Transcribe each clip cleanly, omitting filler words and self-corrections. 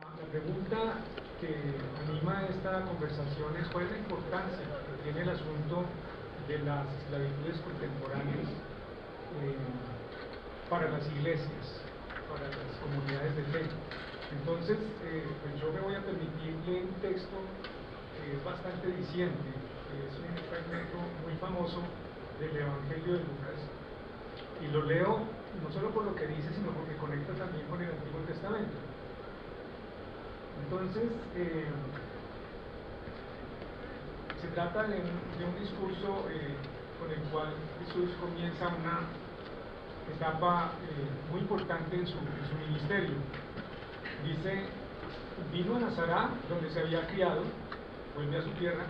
La pregunta que anima esta conversación es cuál es la importancia que tiene el asunto de las esclavitudes contemporáneas para las iglesias, para las comunidades de fe. Entonces, pues yo me voy a permitir leer un texto que es bastante diciente, que es un fragmento muy famoso del Evangelio de Lucas, y lo leo no solo por lo que dice, sino porque conecta también con el Antiguo Testamento. Entonces, se trata de un discurso con el cual Jesús comienza una etapa muy importante en su ministerio. Dice, vino a Nazaret, donde se había criado, vuelve a su tierra,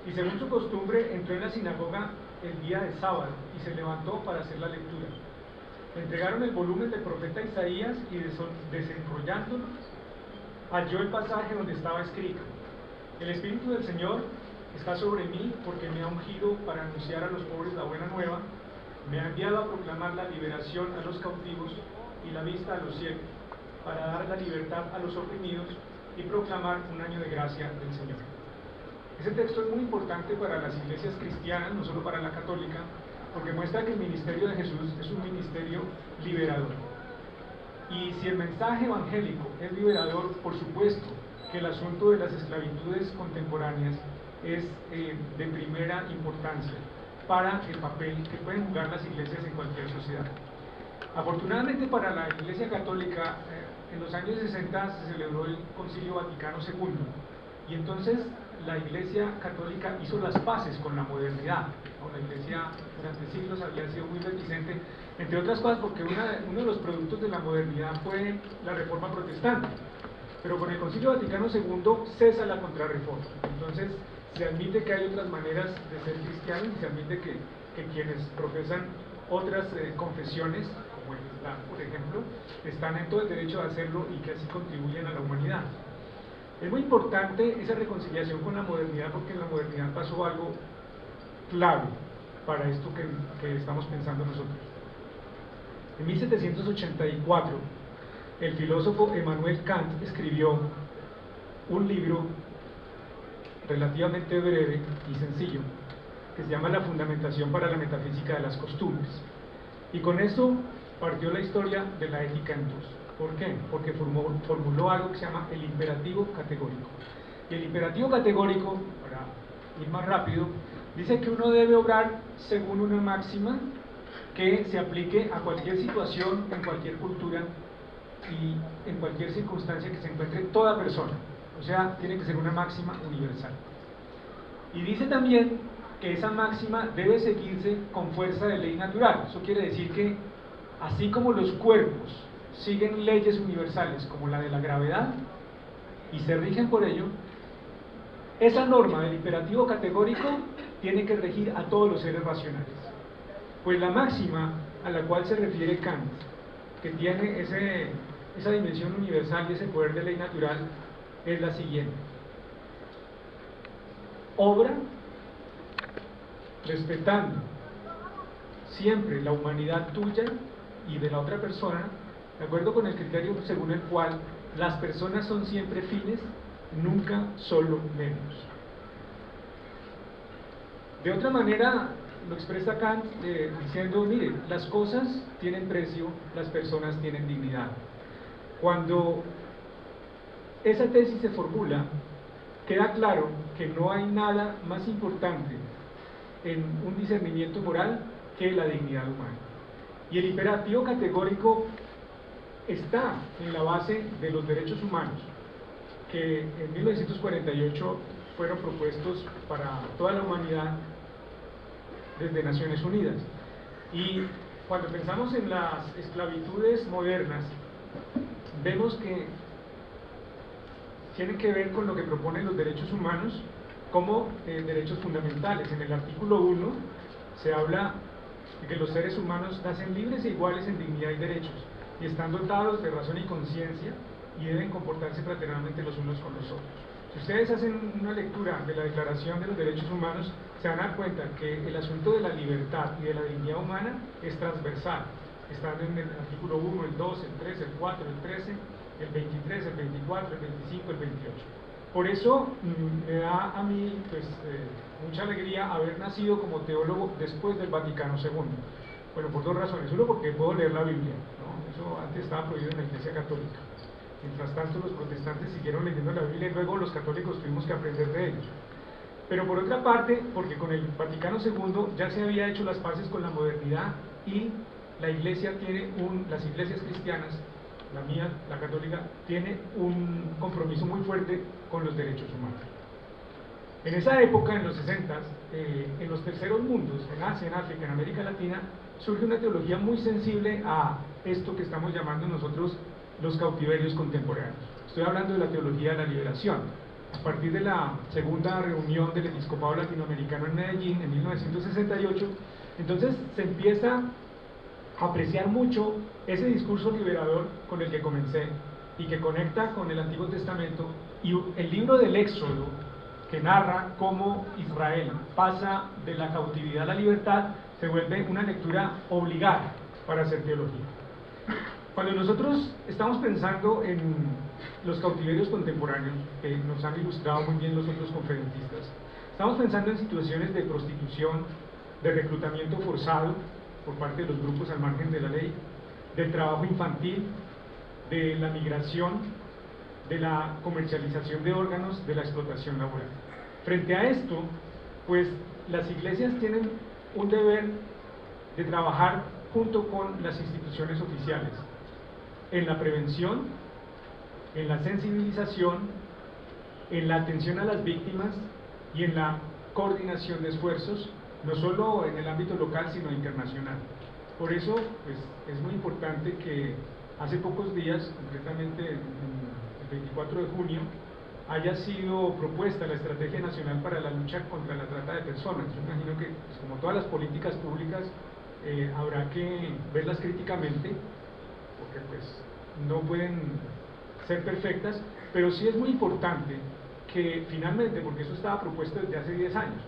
y según su costumbre entró en la sinagoga el día de sábado y se levantó para hacer la lectura. Le entregaron el volumen del profeta Isaías y desenrollándolo, halló el pasaje donde estaba escrito: el Espíritu del Señor está sobre mí porque me ha ungido para anunciar a los pobres la buena nueva, me ha enviado a proclamar la liberación a los cautivos y la vista a los ciegos, para dar la libertad a los oprimidos y proclamar un año de gracia del Señor. Ese texto es muy importante para las iglesias cristianas, no solo para la católica, porque muestra que el ministerio de Jesús es un ministerio liberador. Y si el mensaje evangélico es liberador, por supuesto que el asunto de las esclavitudes contemporáneas es de primera importancia para el papel que pueden jugar las iglesias en cualquier sociedad. Afortunadamente para la Iglesia Católica, en los años 60 se celebró el Concilio Vaticano II, y entonces la Iglesia Católica hizo las paces con la modernidad. La Iglesia durante siglos había sido muy reticente, entre otras cosas porque uno de los productos de la modernidad fue la Reforma Protestante, pero con el Concilio Vaticano II cesa la contrarreforma. Entonces se admite que hay otras maneras de ser cristianos y se admite que quienes profesan otras confesiones, como el Islam, por ejemplo, están en todo el derecho de hacerlo y que así contribuyen a la humanidad. Es muy importante esa reconciliación con la modernidad, porque en la modernidad pasó algo clave para esto que estamos pensando nosotros. En 1784, el filósofo Emmanuel Kant escribió un libro relativamente breve y sencillo, que se llama La Fundamentación para la Metafísica de las Costumbres. Y con eso partió la historia de la ética en dos. ¿Por qué? Porque formuló algo que se llama el imperativo categórico. Y el imperativo categórico, para ir más rápido, dice que uno debe obrar según una máxima que se aplique a cualquier situación, en cualquier cultura y en cualquier circunstancia que se encuentre toda persona. O sea, tiene que ser una máxima universal. Y dice también que esa máxima debe seguirse con fuerza de ley natural. Eso quiere decir que así como los cuerpos siguen leyes universales como la de la gravedad y se rigen por ello, esa norma del imperativo categórico tiene que regir a todos los seres racionales. Pues la máxima a la cual se refiere Kant, que tiene esa dimensión universal y ese poder de ley natural, es la siguiente: obra respetando siempre la humanidad tuya y de la otra persona, de acuerdo con el criterio según el cual las personas son siempre fines, nunca solo medios. De otra manera lo expresa Kant diciendo, mire, las cosas tienen precio, las personas tienen dignidad. Cuando esa tesis se formula, queda claro que no hay nada más importante en un discernimiento moral que la dignidad humana. Y el imperativo categórico está en la base de los derechos humanos, que en 1948 fueron propuestos para toda la humanidad desde Naciones Unidas. Y cuando pensamos en las esclavitudes modernas, vemos que tienen que ver con lo que proponen los derechos humanos como derechos fundamentales. En el artículo 1 se habla de que los seres humanos nacen libres e iguales en dignidad y derechos, y están dotados de razón y conciencia, y deben comportarse fraternalmente los unos con los otros. Si ustedes hacen una lectura de la Declaración de los Derechos Humanos, se van a dar cuenta que el asunto de la libertad y de la dignidad humana es transversal. Están en el artículo 1, el 2, el 3, el 4, el 13, el 23, el 24, el 25, el 28. Por eso me da a mí pues, mucha alegría haber nacido como teólogo después del Vaticano II. Bueno, por dos razones. Uno, porque puedo leer la Biblia, ¿no? Eso antes estaba prohibido en la Iglesia Católica. Mientras tanto, los protestantes siguieron leyendo la Biblia y luego los católicos tuvimos que aprender de ellos. Pero por otra parte, porque con el Vaticano II ya se había hecho las paces con la modernidad y la Iglesia tiene las iglesias cristianas, la mía, la católica, tiene un compromiso muy fuerte con los derechos humanos. En esa época, en los 60, en los terceros mundos, en Asia, en África, en América Latina, surge una teología muy sensible a esto que estamos llamando nosotros los cautiverios contemporáneos. Estoy hablando de la teología de la liberación. A partir de la segunda reunión del Episcopado Latinoamericano en Medellín, en 1968, entonces se empieza a apreciar mucho ese discurso liberador con el que comencé y que conecta con el Antiguo Testamento y el libro del Éxodo, que narra cómo Israel pasa de la cautividad a la libertad, se vuelve una lectura obligada para hacer teología. Cuando nosotros estamos pensando en los cautiverios contemporáneos, que nos han ilustrado muy bien los otros conferencistas, estamos pensando en situaciones de prostitución, de reclutamiento forzado por parte de los grupos al margen de la ley, del trabajo infantil, de la migración, de la comercialización de órganos, de la explotación laboral. Frente a esto, pues las iglesias tienen un deber de trabajar junto con las instituciones oficiales en la prevención, en la sensibilización, en la atención a las víctimas y en la coordinación de esfuerzos, no solo en el ámbito local, sino internacional. Por eso, pues, es muy importante que hace pocos días, concretamente el 24 de junio, haya sido propuesta la Estrategia Nacional para la Lucha contra la Trata de Personas. Yo imagino que, pues, como todas las políticas públicas, habrá que verlas críticamente, porque pues, no pueden ser perfectas, pero sí es muy importante que finalmente, porque eso estaba propuesto desde hace 10 años,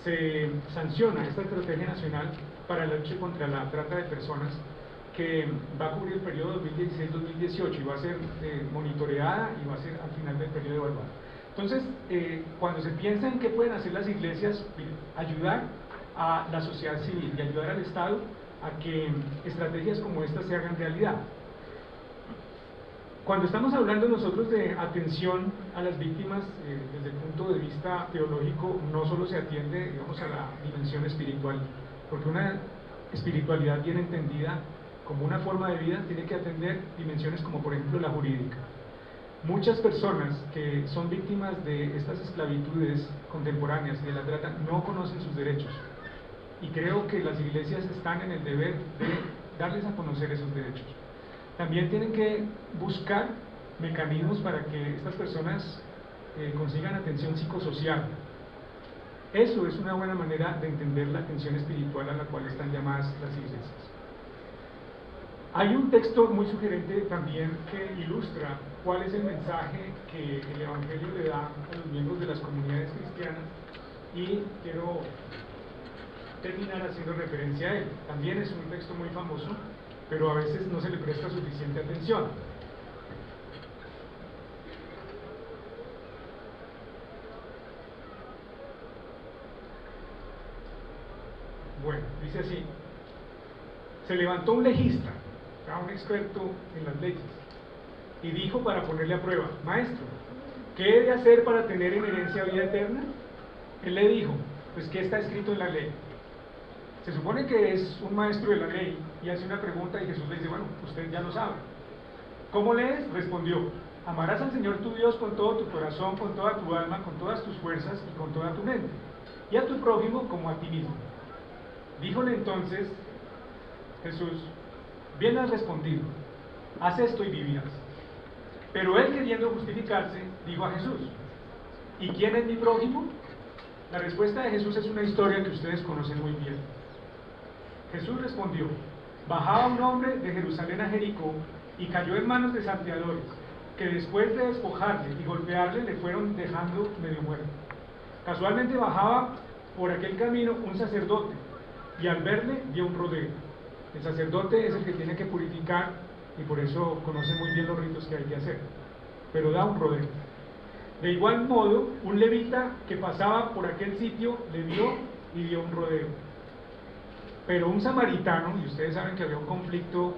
se sanciona esta Estrategia Nacional para la lucha contra la trata de personas, que va a cubrir el periodo 2016-2018 y va a ser monitoreada y va a ser al final del periodo evaluada. Entonces, cuando se piensa en qué pueden hacer las iglesias, ayudar a la sociedad civil y ayudar al Estado a que estrategias como esta se hagan realidad. Cuando estamos hablando nosotros de atención a las víctimas, desde el punto de vista teológico, no solo se atiende, digamos, a la dimensión espiritual, porque una espiritualidad bien entendida como una forma de vida tiene que atender dimensiones como, por ejemplo, la jurídica. Muchas personas que son víctimas de estas esclavitudes contemporáneas y de la trata no conocen sus derechos, y creo que las iglesias están en el deber de darles a conocer esos derechos. También tienen que buscar mecanismos para que estas personas consigan atención psicosocial. Eso es una buena manera de entender la atención espiritual a la cual están llamadas las iglesias. Hay un texto muy sugerente también que ilustra cuál es el mensaje que el Evangelio le da a los miembros de las comunidades cristianas, y quiero terminar haciendo referencia a él. También es un texto muy famoso, pero a veces no se le presta suficiente atención. Bueno, dice así: se levantó un legista, un experto en las leyes, y dijo para ponerle a prueba: maestro, ¿qué he de hacer para tener en herencia vida eterna? Él le dijo: pues ¿qué está escrito en la ley? Se supone que es un maestro de la ley y hace una pregunta y Jesús le dice: bueno, usted ya lo sabe. ¿Cómo lees? Respondió: amarás al Señor tu Dios con todo tu corazón, con toda tu alma, con todas tus fuerzas y con toda tu mente, y a tu prójimo como a ti mismo. Díjole entonces Jesús: bien has respondido, haz esto y vivirás. Pero él, queriendo justificarse, dijo a Jesús: ¿y quién es mi prójimo? La respuesta de Jesús es una historia que ustedes conocen muy bien. Jesús respondió: bajaba un hombre de Jerusalén a Jericó y cayó en manos de salteadores, que después de despojarle y golpearle le fueron dejando medio muerto. Casualmente bajaba por aquel camino un sacerdote, y al verle dio un rodeo. El sacerdote es el que tiene que purificar y por eso conoce muy bien los ritos que hay que hacer, pero da un rodeo. De igual modo, un levita que pasaba por aquel sitio le vio y dio un rodeo. Pero un samaritano, y ustedes saben que había un conflicto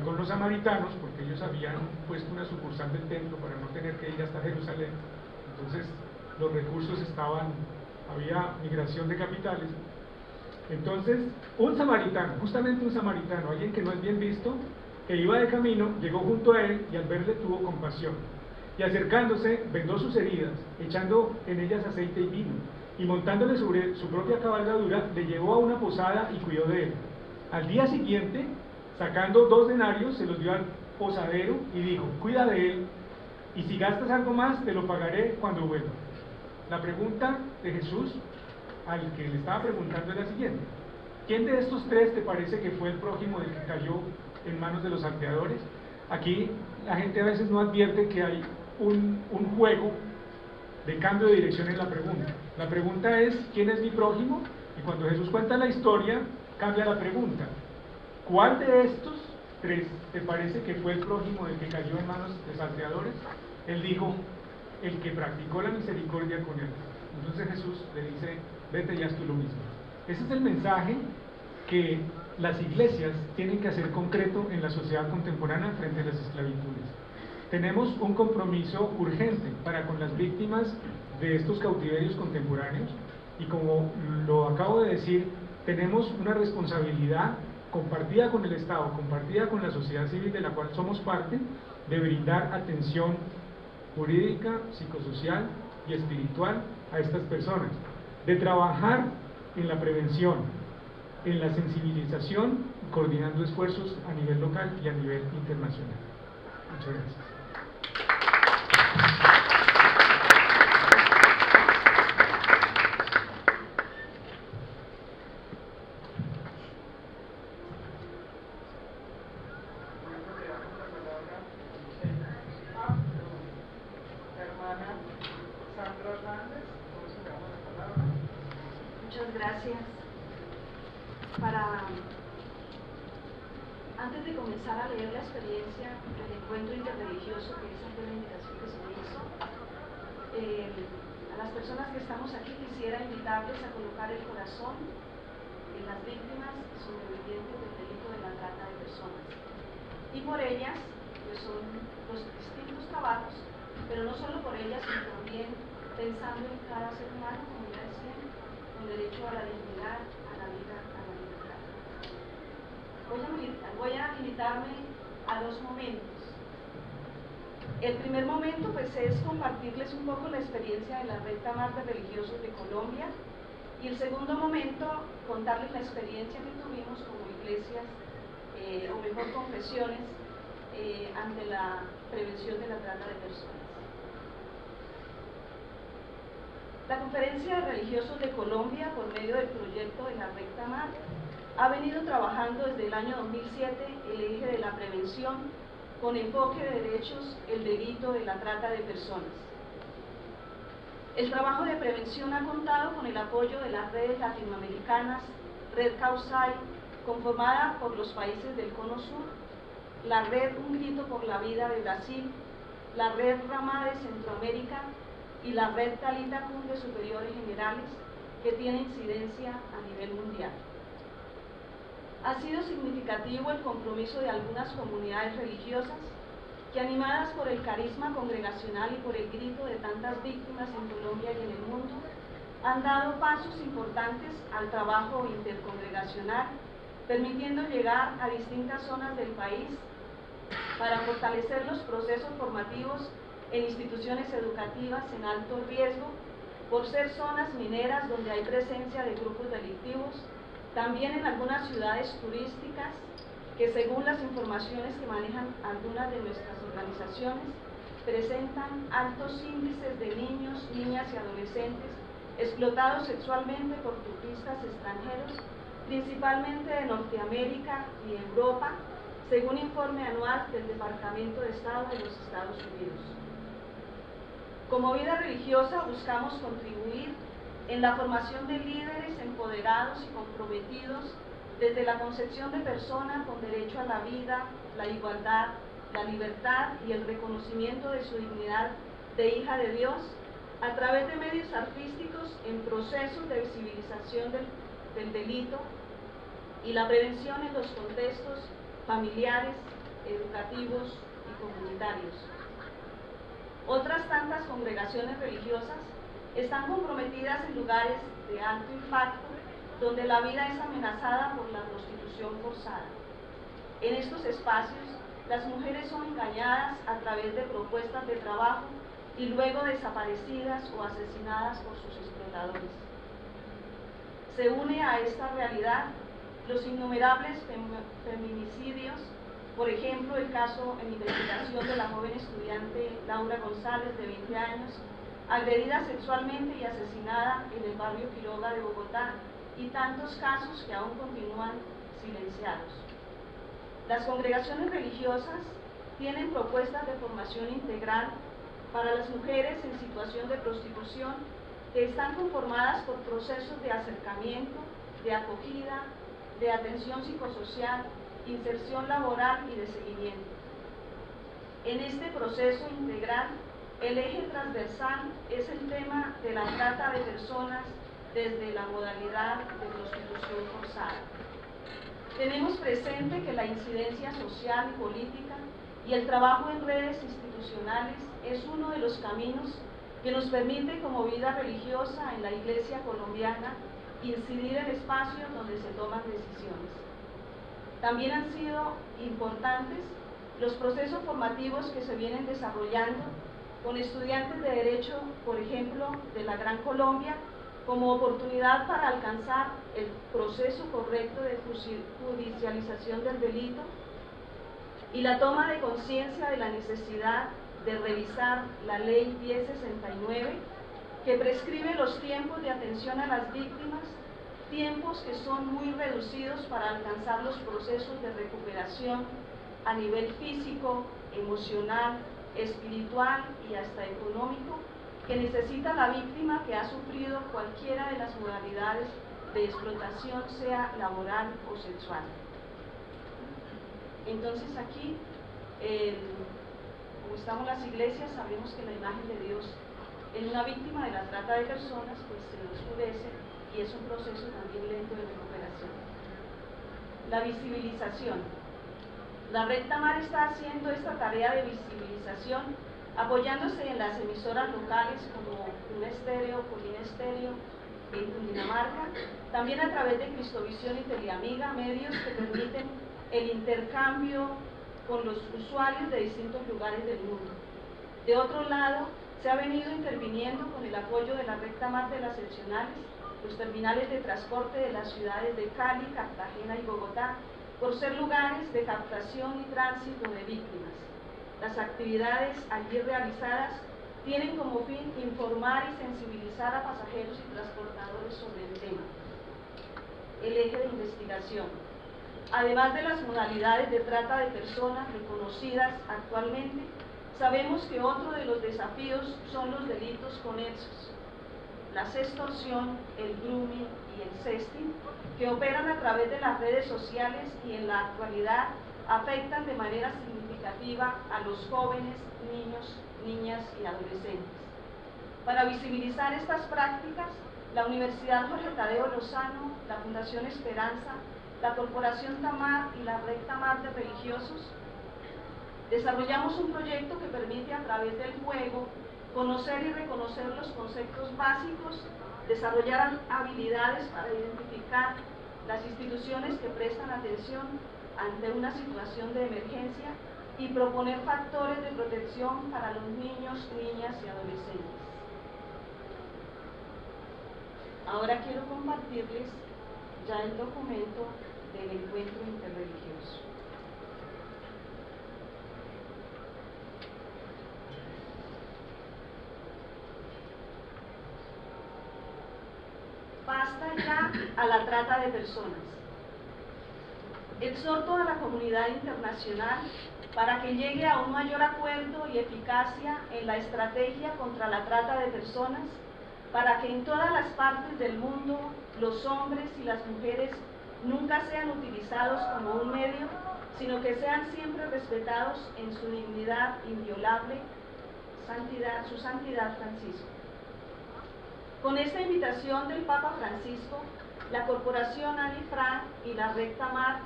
con los samaritanos, porque ellos habían puesto una sucursal del templo para no tener que ir hasta Jerusalén, entonces los recursos estaban, había migración de capitales. Entonces, un samaritano, justamente un samaritano, alguien que no es bien visto, que iba de camino, llegó junto a él y al verle tuvo compasión. Y acercándose, vendó sus heridas, echando en ellas aceite y vino, y montándole sobre su propia cabalgadura, le llevó a una posada y cuidó de él. Al día siguiente, sacando 2 denarios, se los dio al posadero y dijo: cuida de él, y si gastas algo más, te lo pagaré cuando vuelva. La pregunta de Jesús al que le estaba preguntando es la siguiente: ¿quién de estos 3 te parece que fue el prójimo del que cayó en manos de los salteadores? Aquí la gente a veces no advierte que hay un juego de cambio de dirección en la pregunta. La pregunta es: ¿quién es mi prójimo? Y cuando Jesús cuenta la historia, cambia la pregunta: ¿cuál de estos 3 te parece que fue el prójimo del que cayó en manos de salteadores? Él dijo: el que practicó la misericordia con él. Entonces Jesús le dice: vete y haz tú lo mismo. Ese es el mensaje que las iglesias tienen que hacer concreto en la sociedad contemporánea frente a las esclavitudes. Tenemos un compromiso urgente para con las víctimas de estos cautiverios contemporáneos, y como lo acabo de decir, tenemos una responsabilidad compartida con el Estado, compartida con la sociedad civil de la cual somos parte, de brindar atención jurídica, psicosocial y espiritual a estas personas, de trabajar en la prevención, en la sensibilización, coordinando esfuerzos a nivel local y a nivel internacional. Muchas gracias. Muchas gracias. Antes de comenzar a leer la experiencia del encuentro interreligioso, que esa fue la indicación que se me hizo, a las personas que estamos aquí quisiera invitarles a colocar el corazón en las víctimas y sobrevivientes del delito de la trata de personas. Y por ellas, pues son los distintos trabajos, pero no solo por ellas, sino también pensando en cada ser humano, como ya decía, con derecho a la dignidad, a la vida, a la libertad. Voy a limitarme a 2 momentos. El primer momento pues es compartirles un poco la experiencia de la Red Tamar de Religiosos de Colombia, y el segundo momento contarles la experiencia que tuvimos como iglesias, o mejor confesiones, ante la prevención de la trata de personas. La Conferencia de Religiosos de Colombia, por medio del proyecto de la Red Tamar, ha venido trabajando desde el año 2007 el eje de la prevención con enfoque de derechos, el delito de la trata de personas. El trabajo de prevención ha contado con el apoyo de las redes latinoamericanas, Red Causai, conformada por los países del Cono Sur, la Red Un Grito por la Vida de Brasil, la Red Ramá de Centroamérica y la Red Talita Cum de Superiores Generales, que tiene incidencia a nivel mundial. Ha sido significativo el compromiso de algunas comunidades religiosas que, animadas por el carisma congregacional y por el grito de tantas víctimas en Colombia y en el mundo, han dado pasos importantes al trabajo intercongregacional, permitiendo llegar a distintas zonas del país para fortalecer los procesos formativos en instituciones educativas en alto riesgo, por ser zonas mineras donde hay presencia de grupos delictivos, también en algunas ciudades turísticas que, según las informaciones que manejan algunas de nuestras organizaciones, presentan altos índices de niños, niñas y adolescentes explotados sexualmente por turistas extranjeros, principalmente de Norteamérica y Europa, según informe anual del Departamento de Estado de los Estados Unidos. Como vida religiosa buscamos contribuir en la formación de líderes empoderados y comprometidos desde la concepción de persona con derecho a la vida, la igualdad, la libertad y el reconocimiento de su dignidad de hija de Dios, a través de medios artísticos en procesos de visibilización del delito y la prevención en los contextos familiares, educativos y comunitarios. Otras tantas congregaciones religiosas están comprometidas en lugares de alto impacto donde la vida es amenazada por la prostitución forzada. En estos espacios, las mujeres son engañadas a través de propuestas de trabajo y luego desaparecidas o asesinadas por sus explotadores. Se une a esta realidad los innumerables feminicidios, por ejemplo, el caso en investigación de la joven estudiante Laura González, de 20 años, agredida sexualmente y asesinada en el barrio Quiroga de Bogotá, y tantos casos que aún continúan silenciados. Las congregaciones religiosas tienen propuestas de formación integral para las mujeres en situación de prostitución que están conformadas por procesos de acercamiento, de acogida, de atención psicosocial, inserción laboral y de seguimiento. En este proceso integral, el eje transversal es el tema de la trata de personas desde la modalidad de prostitución forzada. Tenemos presente que la incidencia social y política y el trabajo en redes institucionales es uno de los caminos que nos permite como vida religiosa en la Iglesia colombiana incidir en espacios donde se toman decisiones. También han sido importantes los procesos formativos que se vienen desarrollando con estudiantes de Derecho, por ejemplo, de la Gran Colombia, como oportunidad para alcanzar el proceso correcto de judicialización del delito y la toma de conciencia de la necesidad de revisar la Ley 1069, que prescribe los tiempos de atención a las víctimas, tiempos que son muy reducidos para alcanzar los procesos de recuperación a nivel físico, emocional, espiritual y hasta económico, que necesita la víctima que ha sufrido cualquiera de las modalidades de explotación, sea laboral o sexual. Entonces aquí, como estamos las iglesias, sabemos que la imagen de Dios en una víctima de la trata de personas pues se oscurece y es un proceso también lento de recuperación. La visibilización. La Recta Mar está haciendo esta tarea de visibilización apoyándose en las emisoras locales como Una Estéreo, Colina Estéreo en Cundinamarca, también a través de Cristovisión y Teleamiga, medios que permiten el intercambio con los usuarios de distintos lugares del mundo. De otro lado, se ha venido interviniendo con el apoyo de la Recta Mar de las seccionales, los terminales de transporte de las ciudades de Cali, Cartagena y Bogotá, por ser lugares de captación y tránsito de víctimas. Las actividades allí realizadas tienen como fin informar y sensibilizar a pasajeros y transportadores sobre el tema. El eje de investigación. Además de las modalidades de trata de personas reconocidas actualmente, sabemos que otro de los desafíos son los delitos conexos, la sextorsión, el grooming y el sexting, que operan a través de las redes sociales y en la actualidad afectan de manera significativa a los jóvenes, niños, niñas y adolescentes. Para visibilizar estas prácticas, la Universidad Jorge Tadeo Lozano, la Fundación Esperanza, la Corporación Tamar y la Red Tamar de Religiosos, desarrollamos un proyecto que permite a través del juego conocer y reconocer los conceptos básicos, desarrollar habilidades para identificar las instituciones que prestan atención ante una situación de emergencia y proponer factores de protección para los niños, niñas y adolescentes. Ahora quiero compartirles ya el documento del encuentro interreligioso. Basta ya a la trata de personas. Exhorto a la comunidad internacional para que llegue a un mayor acuerdo y eficacia en la estrategia contra la trata de personas, para que en todas las partes del mundo los hombres y las mujeres nunca sean utilizados como un medio, sino que sean siempre respetados en su dignidad inviolable, su santidad Francisco. Con esta invitación del Papa Francisco, la Corporación Anne Frank y la Recta Mar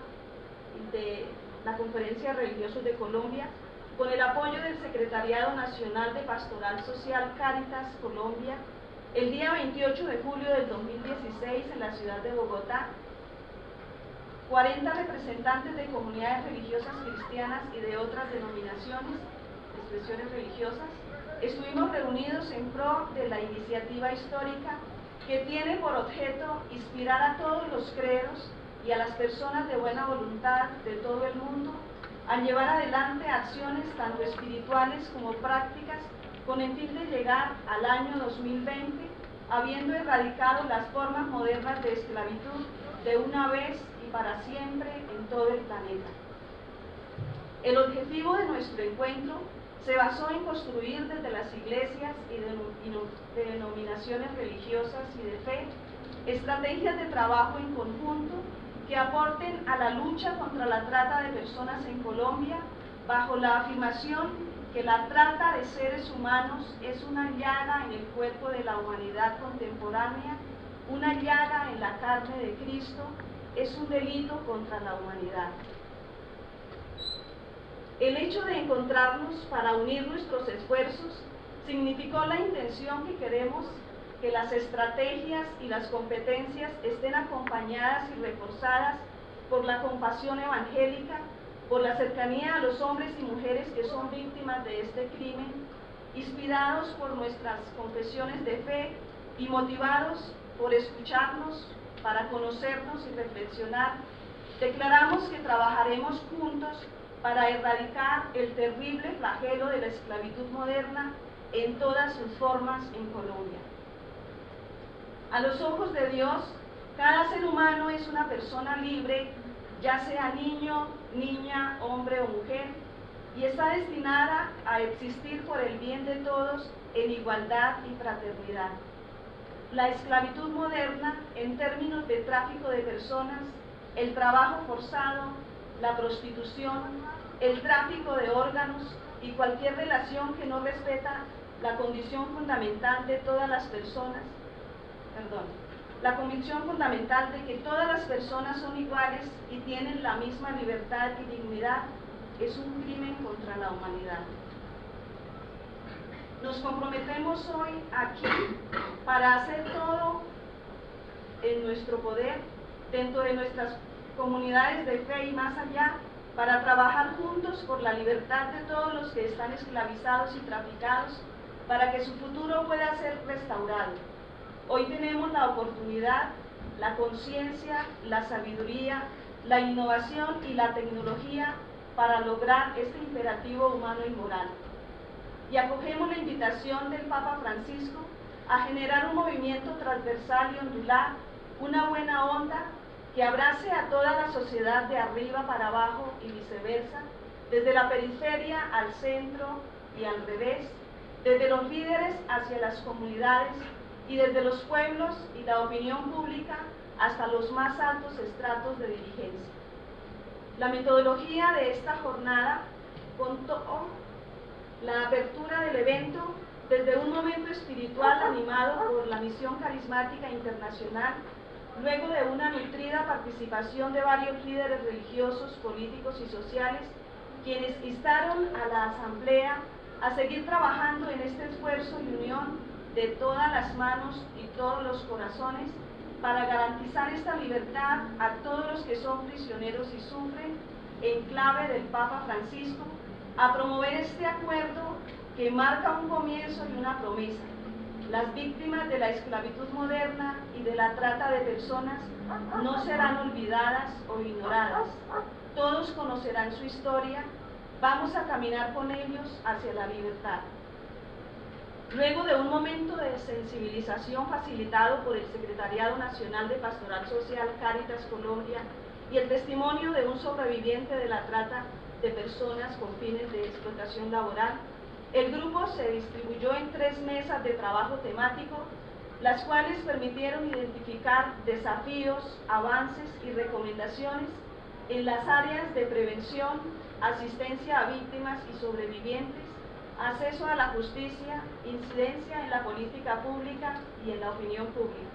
de la Conferencia de Religiosos de Colombia, con el apoyo del Secretariado Nacional de Pastoral Social Cáritas Colombia, el día 28 de julio del 2016 en la ciudad de Bogotá, 40 representantes de comunidades religiosas cristianas y de otras denominaciones, expresiones religiosas, estuvimos reunidos en pro de la iniciativa histórica que tiene por objeto inspirar a todos los credos y a las personas de buena voluntad de todo el mundo a llevar adelante acciones tanto espirituales como prácticas con el fin de llegar al año 2020 habiendo erradicado las formas modernas de esclavitud de una vez y para siempre en todo el planeta. El objetivo de nuestro encuentro se basó en construir desde las iglesias y denominaciones religiosas y de fe estrategias de trabajo en conjunto que aporten a la lucha contra la trata de personas en Colombia bajo la afirmación que la trata de seres humanos es una llaga en el cuerpo de la humanidad contemporánea, una llaga en la carne de Cristo, es un delito contra la humanidad. El hecho de encontrarnos para unir nuestros esfuerzos significó la intención que queremos que las estrategias y las competencias estén acompañadas y reforzadas por la compasión evangélica, por la cercanía a los hombres y mujeres que son víctimas de este crimen, inspirados por nuestras confesiones de fe y motivados por escucharnos, para conocernos y reflexionar. Declaramos que trabajaremos juntos para erradicar el terrible flagelo de la esclavitud moderna en todas sus formas en Colombia. A los ojos de Dios, cada ser humano es una persona libre, ya sea niño, niña, hombre o mujer, y está destinada a existir por el bien de todos en igualdad y fraternidad. La esclavitud moderna, en términos de tráfico de personas, el trabajo forzado, la prostitución, el tráfico de órganos y cualquier relación que no respeta la condición fundamental de todas las personas, la convicción fundamental de que todas las personas son iguales y tienen la misma libertad y dignidad, es un crimen contra la humanidad. Nos comprometemos hoy aquí para hacer todo en nuestro poder, dentro de nuestras comunidades de fe y más allá, para trabajar juntos por la libertad de todos los que están esclavizados y traficados, para que su futuro pueda ser restaurado. Hoy tenemos la oportunidad, la conciencia, la sabiduría, la innovación y la tecnología para lograr este imperativo humano y moral. Y acogemos la invitación del Papa Francisco a generar un movimiento transversal y ondular, una buena onda que abrace a toda la sociedad de arriba para abajo y viceversa, desde la periferia al centro y al revés, desde los líderes hacia las comunidades y desde los pueblos y la opinión pública hasta los más altos estratos de dirigencia. La metodología de esta jornada contó la apertura del evento desde un momento espiritual animado por la Misión Carismática Internacional, luego de una nutrida participación de varios líderes religiosos, políticos y sociales, quienes instaron a la Asamblea a seguir trabajando en este esfuerzo y unión de todas las manos y todos los corazones para garantizar esta libertad a todos los que son prisioneros y sufren, en clave del Papa Francisco, a promover este acuerdo que marca un comienzo y una promesa. Las víctimas de la esclavitud moderna y de la trata de personas no serán olvidadas o ignoradas. Todos conocerán su historia. Vamos a caminar con ellos hacia la libertad. Luego de un momento de sensibilización facilitado por el Secretariado Nacional de Pastoral Social Cáritas Colombia y el testimonio de un sobreviviente de la trata de personas con fines de explotación laboral, el grupo se distribuyó en 3 mesas de trabajo temático las cuales permitieron identificar desafíos, avances y recomendaciones en las áreas de prevención, asistencia a víctimas y sobrevivientes, acceso a la justicia, incidencia en la política pública y en la opinión pública.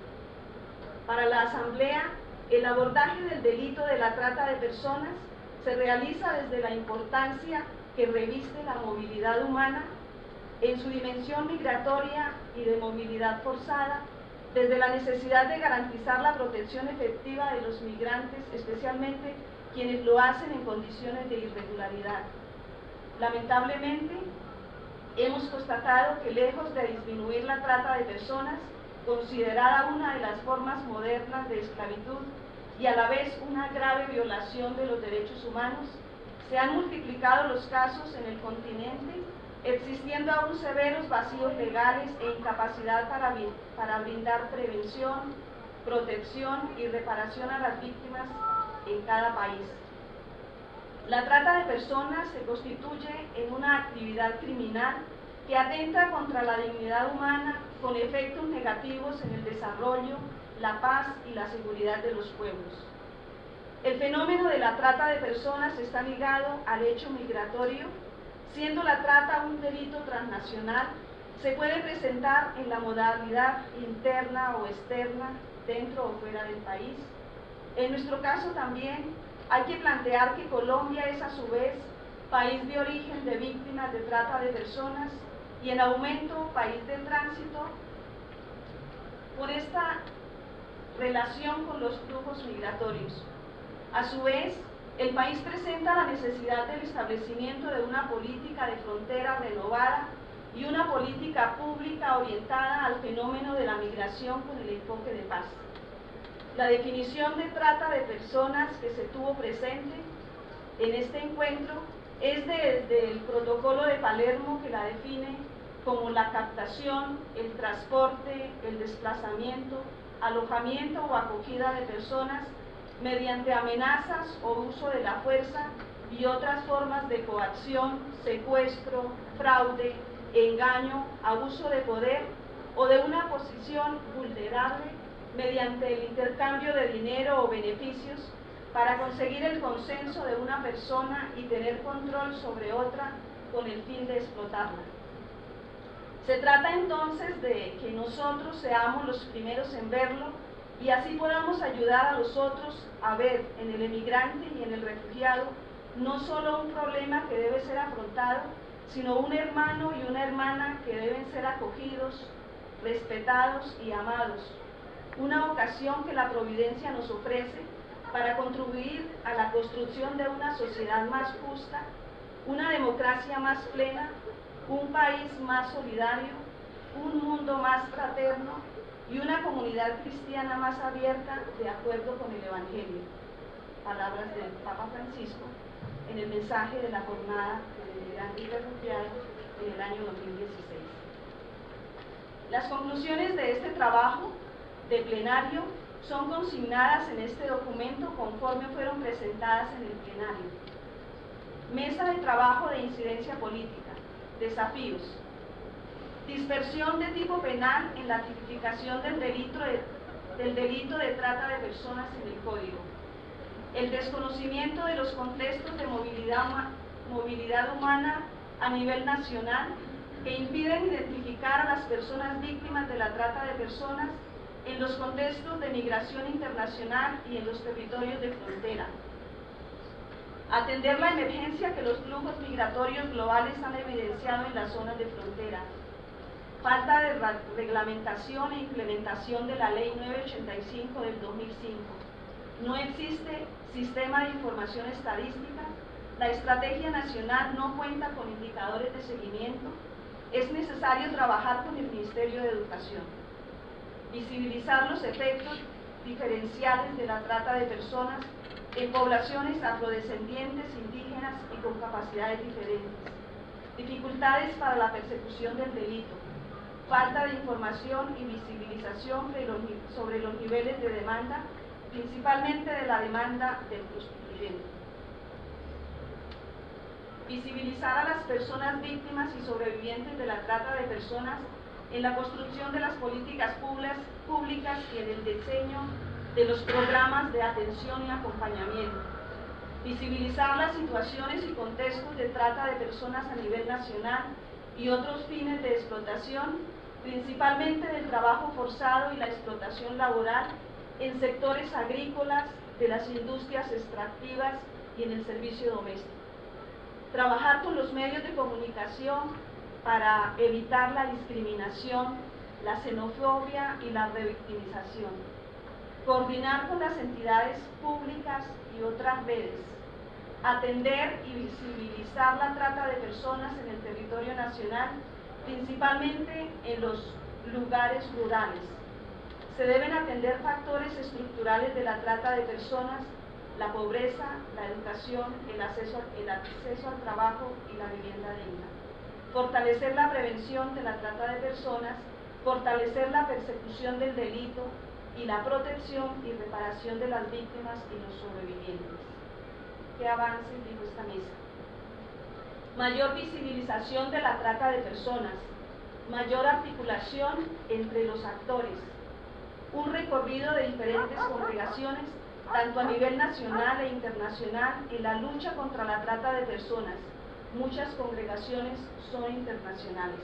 Para la Asamblea, el abordaje del delito de la trata de personas se realiza desde la importancia que reviste la movilidad humana en su dimensión migratoria y de movilidad forzada, desde la necesidad de garantizar la protección efectiva de los migrantes, especialmente quienes lo hacen en condiciones de irregularidad. Lamentablemente, hemos constatado que lejos de disminuir la trata de personas, considerada una de las formas modernas de esclavitud y a la vez una grave violación de los derechos humanos, se han multiplicado los casos en el continente, existiendo aún severos vacíos legales e incapacidad para brindar prevención, protección y reparación a las víctimas en cada país. La trata de personas se constituye en una actividad criminal que atenta contra la dignidad humana con efectos negativos en el desarrollo, la paz y la seguridad de los pueblos. El fenómeno de la trata de personas está ligado al hecho migratorio. Siendo la trata un delito transnacional, se puede presentar en la modalidad interna o externa, dentro o fuera del país. En nuestro caso también hay que plantear que Colombia es a su vez país de origen de víctimas de trata de personas y en aumento país de tránsito por esta relación con los flujos migratorios. A su vez, el país presenta la necesidad del establecimiento de una política de frontera renovada y una política pública orientada al fenómeno de la migración con el enfoque de paz. La definición de trata de personas que se tuvo presente en este encuentro es desde el Protocolo de Palermo, que la define como la captación, el transporte, el desplazamiento, alojamiento o acogida de personas mediante amenazas o uso de la fuerza y otras formas de coacción, secuestro, fraude, engaño, abuso de poder o de una posición vulnerable mediante el intercambio de dinero o beneficios para conseguir el consenso de una persona y tener control sobre otra con el fin de explotarla. Se trata entonces de que nosotros seamos los primeros en verlo y así podamos ayudar a los otros a ver en el emigrante y en el refugiado no solo un problema que debe ser afrontado, sino un hermano y una hermana que deben ser acogidos, respetados y amados. Una ocasión que la providencia nos ofrece para contribuir a la construcción de una sociedad más justa, una democracia más plena, un país más solidario, un mundo más fraterno y una comunidad cristiana más abierta de acuerdo con el Evangelio. Palabras del Papa Francisco en el mensaje de la jornada del emigrante y refugiado en el año 2016. Las conclusiones de este trabajo de plenario son consignadas en este documento conforme fueron presentadas en el plenario. Mesa de trabajo de incidencia política. Desafíos. Dispersión de tipo penal en la tipificación del delito de trata de personas en el Código. El desconocimiento de los contextos de movilidad humana a nivel nacional que impiden identificar a las personas víctimas de la trata de personas en los contextos de migración internacional y en los territorios de frontera. Atender la emergencia que los flujos migratorios globales han evidenciado en las zonas de frontera. Falta de reglamentación e implementación de la Ley 985 del 2005. No existe sistema de información estadística. La estrategia nacional no cuenta con indicadores de seguimiento. Es necesario trabajar con el Ministerio de Educación. Visibilizar los efectos diferenciales de la trata de personas en poblaciones afrodescendientes, indígenas y con capacidades diferentes. Dificultades para la persecución del delito. Falta de información y visibilización sobre los niveles de demanda, principalmente de la demanda del prostituyente. Visibilizar a las personas víctimas y sobrevivientes de la trata de personas en la construcción de las políticas públicas y en el diseño de los programas de atención y acompañamiento. Visibilizar las situaciones y contextos de trata de personas a nivel nacional y otros fines de explotación, principalmente del trabajo forzado y la explotación laboral en sectores agrícolas, de las industrias extractivas y en el servicio doméstico. Trabajar con los medios de comunicación para evitar la discriminación, la xenofobia y la revictimización. Coordinar con las entidades públicas y otras redes. Atender y visibilizar la trata de personas en el territorio nacional, principalmente en los lugares rurales. Se deben atender factores estructurales de la trata de personas, la pobreza, la educación, el acceso al trabajo y la vivienda digna. Fortalecer la prevención de la trata de personas, fortalecer la persecución del delito y la protección y reparación de las víctimas y los sobrevivientes. ¿Qué avances dijo esta mesa? Mayor visibilización de la trata de personas, mayor articulación entre los actores, un recorrido de diferentes congregaciones, tanto a nivel nacional e internacional, en la lucha contra la trata de personas. Muchas congregaciones son internacionales.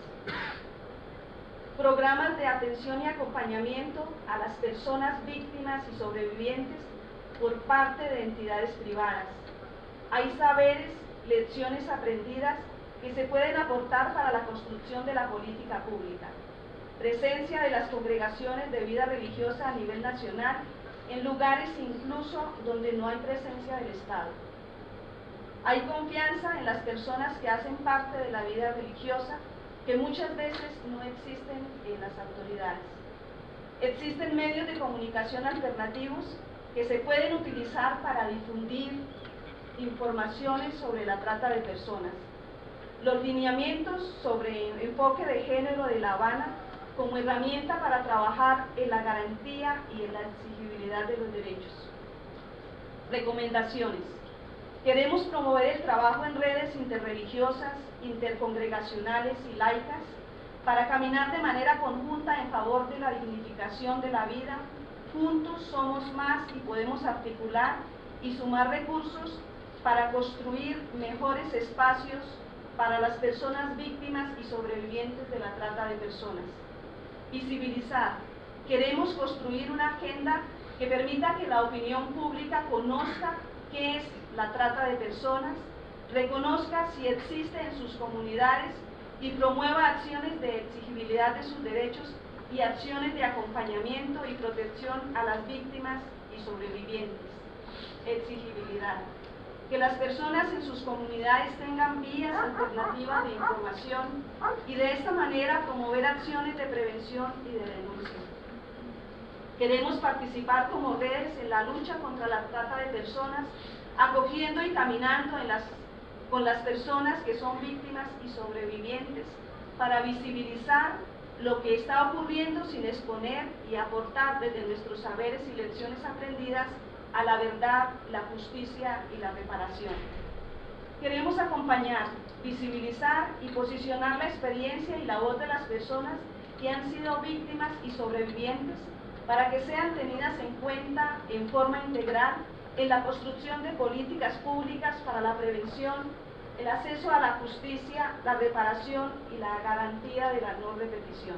Programas de atención y acompañamiento a las personas víctimas y sobrevivientes por parte de entidades privadas. Hay saberes, lecciones aprendidas que se pueden aportar para la construcción de la política pública. Presencia de las congregaciones de vida religiosa a nivel nacional en lugares incluso donde no hay presencia del Estado. Hay confianza en las personas que hacen parte de la vida religiosa, que muchas veces no existen en las autoridades. Existen medios de comunicación alternativos que se pueden utilizar para difundir informaciones sobre la trata de personas. Los lineamientos sobre enfoque de género de La Habana como herramienta para trabajar en la garantía y en la exigibilidad de los derechos. Recomendaciones. Queremos promover el trabajo en redes interreligiosas, intercongregacionales y laicas para caminar de manera conjunta en favor de la dignificación de la vida. Juntos somos más y podemos articular y sumar recursos para construir mejores espacios para las personas víctimas y sobrevivientes de la trata de personas. Visibilizar. Queremos construir una agenda que permita que la opinión pública conozca qué es la trata de personas, reconozca si existe en sus comunidades y promueva acciones de exigibilidad de sus derechos y acciones de acompañamiento y protección a las víctimas y sobrevivientes. Exigibilidad. Que las personas en sus comunidades tengan vías alternativas de información y de esta manera promover acciones de prevención y de denuncia. Queremos participar como redes en la lucha contra la trata de personas, acogiendo y caminando con las personas que son víctimas y sobrevivientes para visibilizar lo que está ocurriendo sin exponer y aportar desde nuestros saberes y lecciones aprendidas a la verdad, la justicia y la reparación. Queremos acompañar, visibilizar y posicionar la experiencia y la voz de las personas que han sido víctimas y sobrevivientes para que sean tenidas en cuenta en forma integral en la construcción de políticas públicas para la prevención, el acceso a la justicia, la reparación y la garantía de la no repetición.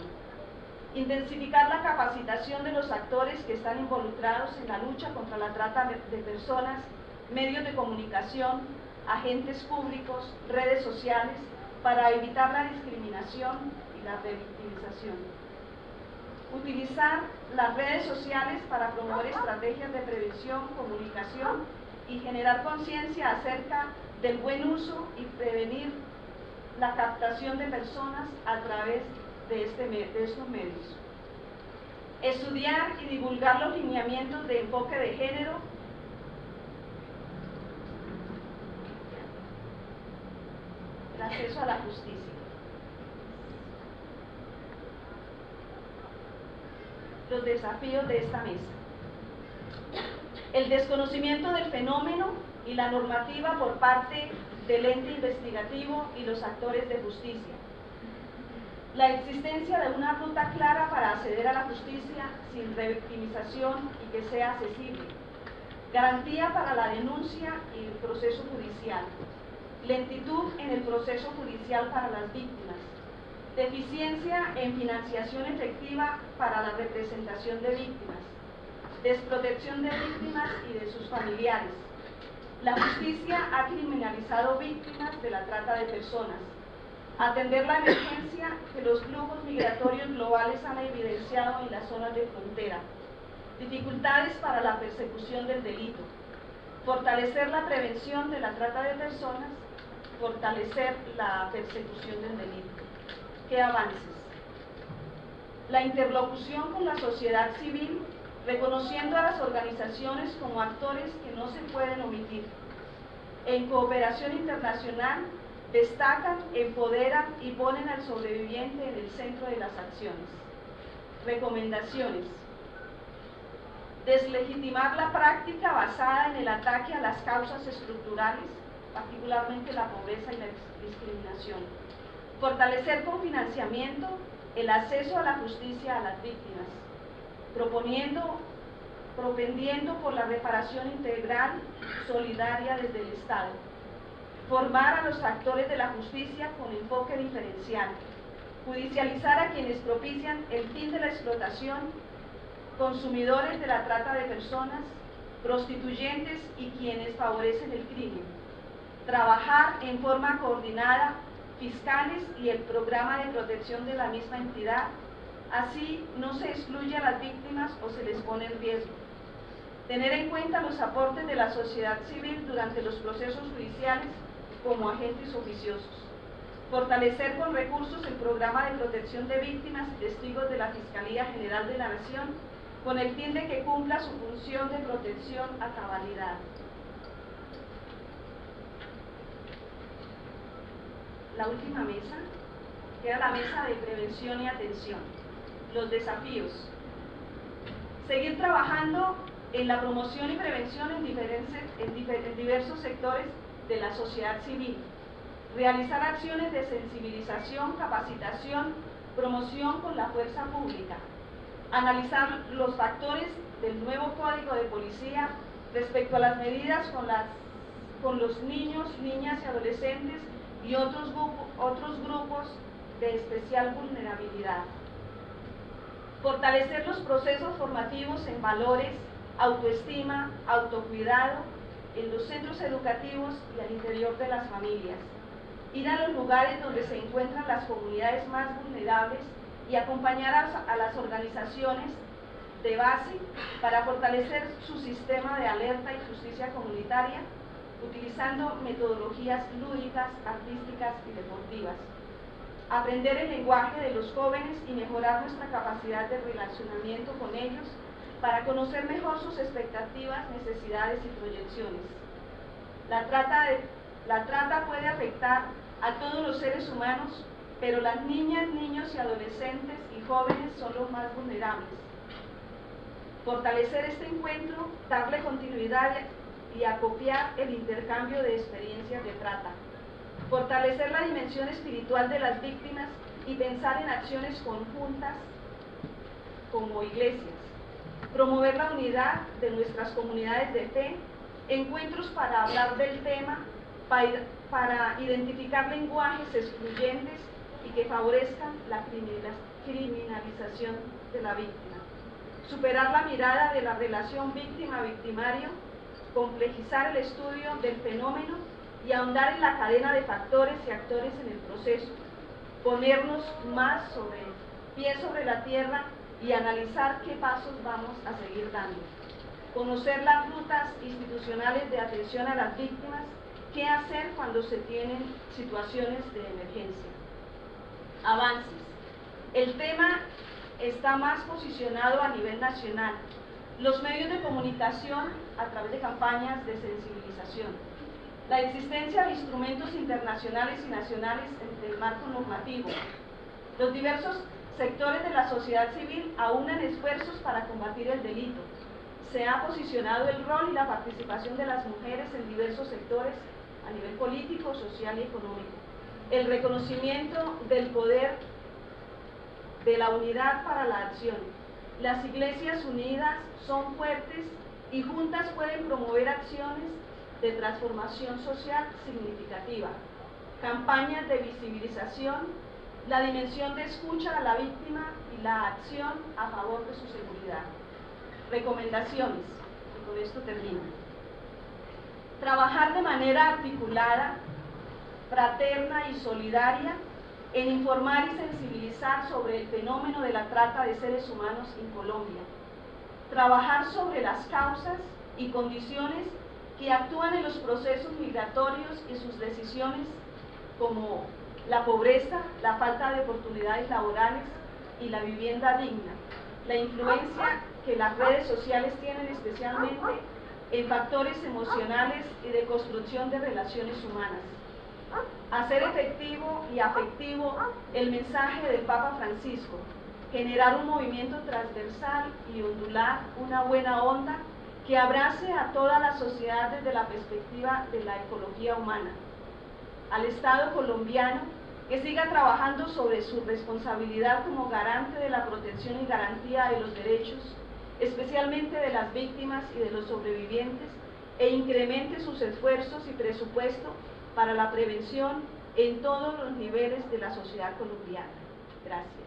Intensificar la capacitación de los actores que están involucrados en la lucha contra la trata de personas, medios de comunicación, agentes públicos, redes sociales, para evitar la discriminación y la revictimización. Utilizar las redes sociales para promover estrategias de prevención, comunicación y generar conciencia acerca del buen uso y prevenir la captación de personas a través de estos medios. Estudiar y divulgar los lineamientos de enfoque de género, el acceso a la justicia. Los desafíos de esta mesa. El desconocimiento del fenómeno y la normativa por parte del ente investigativo y los actores de justicia. La existencia de una ruta clara para acceder a la justicia sin revictimización y que sea accesible. Garantía para la denuncia y el proceso judicial. Lentitud en el proceso judicial para las víctimas. Deficiencia en financiación efectiva para la representación de víctimas. Desprotección de víctimas y de sus familiares. La justicia ha criminalizado víctimas de la trata de personas. Atender la emergencia que los flujos migratorios globales han evidenciado en las zonas de frontera. Dificultades para la persecución del delito. Fortalecer la prevención de la trata de personas. Fortalecer la persecución del delito. ¿Qué avances? La interlocución con la sociedad civil, reconociendo a las organizaciones como actores que no se pueden omitir. En cooperación internacional, destacan, empoderan y ponen al sobreviviente en el centro de las acciones. Recomendaciones. Deslegitimar la práctica basada en el ataque a las causas estructurales, particularmente la pobreza y la discriminación. Fortalecer con financiamiento el acceso a la justicia a las víctimas, propendiendo por la reparación integral, solidaria desde el Estado. Formar a los actores de la justicia con enfoque diferencial. Judicializar a quienes propician el fin de la explotación, consumidores de la trata de personas, prostituyentes y quienes favorecen el crimen. Trabajar en forma coordinada fiscales y el programa de protección de la misma entidad, así no se excluye a las víctimas o se les pone en riesgo. Tener en cuenta los aportes de la sociedad civil durante los procesos judiciales como agentes oficiosos. Fortalecer con recursos el programa de protección de víctimas y testigos de la Fiscalía General de la Nación con el fin de que cumpla su función de protección a cabalidad. La última mesa, que era la mesa de prevención y atención. Los desafíos. Seguir trabajando en la promoción y prevención en diversos sectores de la sociedad civil. Realizar acciones de sensibilización, capacitación, promoción con la fuerza pública. Analizar los factores del nuevo Código de Policía respecto a las medidas con los niños, niñas y adolescentes y otros grupos de especial vulnerabilidad. Fortalecer los procesos formativos en valores, autoestima, autocuidado, en los centros educativos y al interior de las familias. Ir a los lugares donde se encuentran las comunidades más vulnerables y acompañar a las organizaciones de base para fortalecer su sistema de alerta y justicia comunitaria, utilizando metodologías lúdicas, artísticas y deportivas. Aprender el lenguaje de los jóvenes y mejorar nuestra capacidad de relacionamiento con ellos para conocer mejor sus expectativas, necesidades y proyecciones. La trata puede afectar a todos los seres humanos, pero las niñas, niños y adolescentes y jóvenes son los más vulnerables. Fortalecer este encuentro, darle continuidad y acopiar el intercambio de experiencias de trata. Fortalecer la dimensión espiritual de las víctimas y pensar en acciones conjuntas como iglesias. Promover la unidad de nuestras comunidades de fe, encuentros para hablar del tema, para identificar lenguajes excluyentes y que favorezcan la criminalización de la víctima. Superar la mirada de la relación víctima-victimario, complejizar el estudio del fenómeno y ahondar en la cadena de factores y actores en el proceso, ponernos más pies sobre la tierra y analizar qué pasos vamos a seguir dando. Conocer las rutas institucionales de atención a las víctimas, qué hacer cuando se tienen situaciones de emergencia. Avances. El tema está más posicionado a nivel nacional. Los medios de comunicación a través de campañas de sensibilización. La existencia de instrumentos internacionales y nacionales en el marco normativo. Los diversos sectores de la sociedad civil aunan esfuerzos para combatir el delito. Se ha posicionado el rol y la participación de las mujeres en diversos sectores a nivel político, social y económico. El reconocimiento del poder de la unidad para la acción. Las iglesias unidas son fuertes y juntas pueden promover acciones de transformación social significativa, campañas de visibilización, la dimensión de escucha a la víctima y la acción a favor de su seguridad. Recomendaciones, y con esto termino. Trabajar de manera articulada, fraterna y solidaria en informar y sensibilizar sobre el fenómeno de la trata de seres humanos en Colombia. Trabajar sobre las causas y condiciones que actúan en los procesos migratorios y sus decisiones, como la pobreza, la falta de oportunidades laborales y la vivienda digna, la influencia que las redes sociales tienen especialmente en factores emocionales y de construcción de relaciones humanas. Hacer efectivo y afectivo el mensaje del Papa Francisco, generar un movimiento transversal y ondular una buena onda que abrace a toda la sociedad desde la perspectiva de la ecología humana. Al Estado colombiano, que siga trabajando sobre su responsabilidad como garante de la protección y garantía de los derechos, especialmente de las víctimas y de los sobrevivientes, e incremente sus esfuerzos y presupuesto para la prevención en todos los niveles de la sociedad colombiana. Gracias.